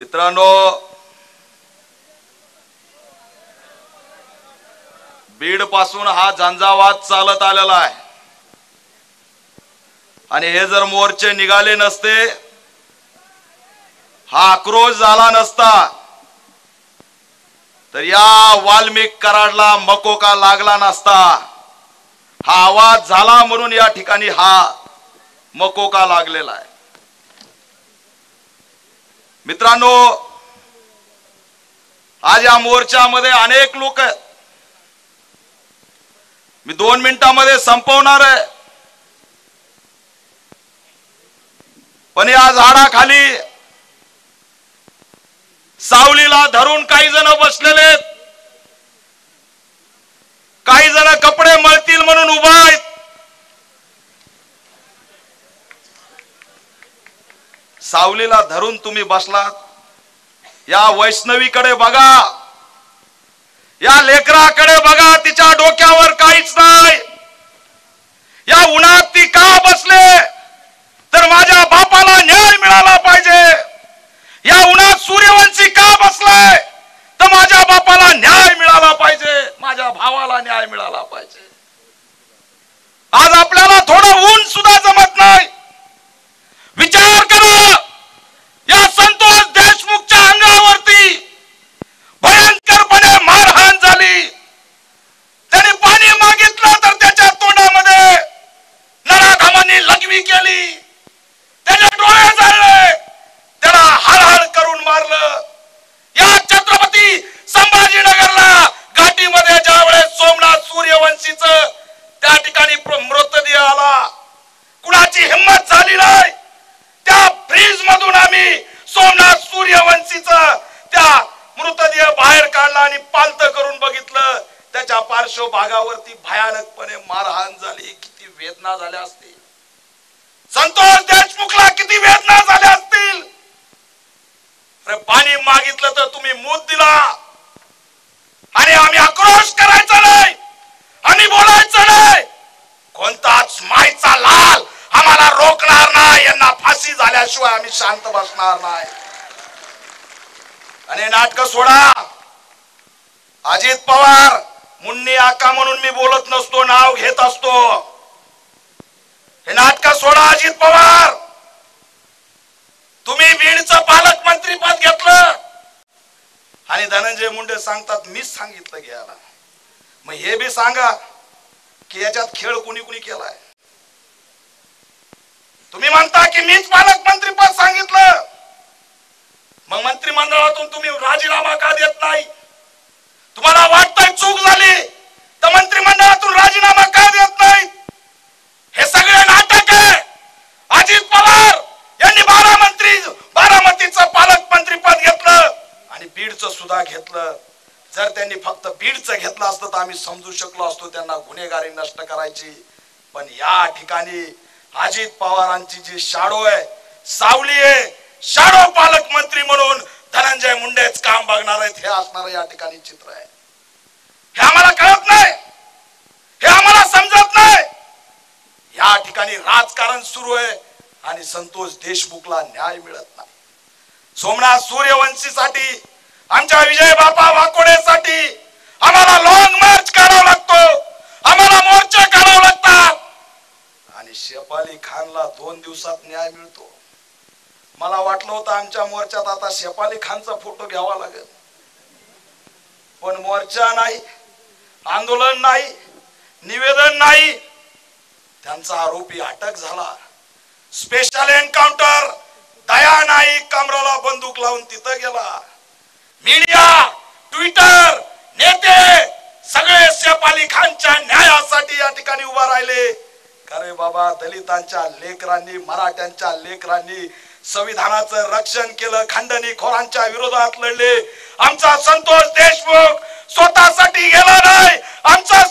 मित्रांनो, बीड पासून हा झंझावात चालत आलेला आहे आणि हे जर मोर्चे निघाले नसते, हा आक्रोश झाला नसता, तर या वाल्मिक कराडला मकोका लागला नसता। हा आवाज झाला म्हणून या ठिकाणी हा मकोका लागलेला आहे। मित्रांनो, आज या मोर्चामध्ये अनेक लोक आहेत। मी 2 मिनिटांमध्ये संपवणार आहे, पण या झाडाखाली सावलीला धरून काही जण बसलेले आहेत, काही जण कपडे मळतील म्हणून उभा आहेत। सावलीला धरून तुम्ही बसलात, या वैष्णवीकडे बघा, या लेकराकडे बघा, तिच्या डोक्यावर काहीच नाही। या उन्हात ती का बसले, तर माझ्या बापाला न्याय मिळाला पाहिजे। या उन्हात सूर्यवंशी का बसलाय, तर माझ्या बापाला न्याय मिळाला पाहिजे, माझ्या भावाला न्याय मिळाला पाहिजे। आज आपल्याला थोडं ऊन सुद्धा जमत नाही। विचार करा, या संतोष देशमुखच्या अंगावरती भयंकरपणे मारहाण झाली। त्याने पाणी मागितलं तर त्याच्या तोंडामध्ये नराधमांनी लघवी केली, त्याचे डोळे जाळले, त्याला हाडहाड करून मारलं। या छत्रपती संभाजीनगरला घाटीमध्ये ज्यावेळेस सोमनाथ सूर्यवंशीचं त्या ठिकाणी मृतदेह आला, कुणाची हिम्मत झाली नाही। त्या फ्रीज मधून आम्ही सोमनाथ सूर्यवंशीचं त्या मृतदेह बाहेर काढला आणि पालत करून बघितलं, त्याच्या पार्श्वभागावरती भयानकपणे मारहाण झाली। किती वेदना झाल्या असतील, संतोष देशमुखला किती वेदना झाल्या असतील। अरे पाणी मागितलं तर तुम्ही मूत दिला, आणि आम्ही आक्रोश करायचा नाही, आम्ही बोलायचं नाही। कोणताच मायचा लाल आम्हाला रोखणार नाही, यांना फाशी झाल्याशिवाय आम्ही शांत बसणार नाही। आणि नाटक सोडा। अजित पवार मुन्नी आका म्हणून मी बोलत नसतो, नाव घेत असतो। हे नाटक सोडा। अजित पवार, तुम्ही बीडचं पालकमंत्री पद घेतलं आणि धनंजय मुंडे सांगतात मीच सांगितलं घ्यायला। मग हे बी सांगा की याच्यात खेळ कुणी कुणी केलाय। तुम्ही म्हणता की मीच पालकमंत्री पद सांगितलं, मग मंत्रिमंडळातून तुम्ही राजीनामा का देत नाही? तुम्हाला वाटतंय चूक झाली तर मंत्रिमंडळातून राजीनामा का देत नाही? हे सगळे नाटक आहे। अजित पवार यांनी बारामतीचं पालकमंत्री पद घेतलं आणि बीडचं सुद्धा घेतलं। जर त्यांनी फक्त बीडचं घेतलं असतं तर आम्ही समजू शकलो असतो त्यांना गुन्हेगारी नष्ट करायची। पण या ठिकाणी अजित पवारांची जी शाडो आहे, सावली आहे, शाडो पालकमंत्री म्हणून धनंजय मुंडेच काम बघणार आहेत, हे असणार या ठिकाणी चित्र आहे। हे आम्हाला कळत नाही, हे आम्हाला समजत नाही। या ठिकाणी राजकारण सुरू आहे आणि संतोष देशमुखला न्याय मिळत नाही। सोमनाथ सूर्यवंशीसाठी, आमच्या विजय बापा वाकोडेसाठी आम्हाला लॉंग मार्च करावा लागतो, आम्हाला मोर्चे करावे लागतात, आणि शेफाली खानला 2 दिवसात न्याय मिळतो। मला वाटलं होतं आमच्या मोर्चात आता शेफाली खानचा फोटो घ्यावा लागेल, पण मोर्चा नाही, आंदोलन नाही, निवेदन नाही। त्यांचा आरोपी अटक झाला। स्पेशल एन्काउंटर दया नाईक कमराला बंदूक लावून तिथं गेला। मीडिया, ट्विटर, नेते सगळे शेफाली खानच्या न्यायासाठी या ठिकाणी उभा राहिले। अरे बाबा, दलितांच्या लेकरांनी, मराठ्यांच्या लेकरांनी संविधानाचं रक्षण केलं, खंडणीखोरांच्या विरोधात लढले। आमचा संतोष देशमुख स्वतःसाठी गेला नाही, आमचा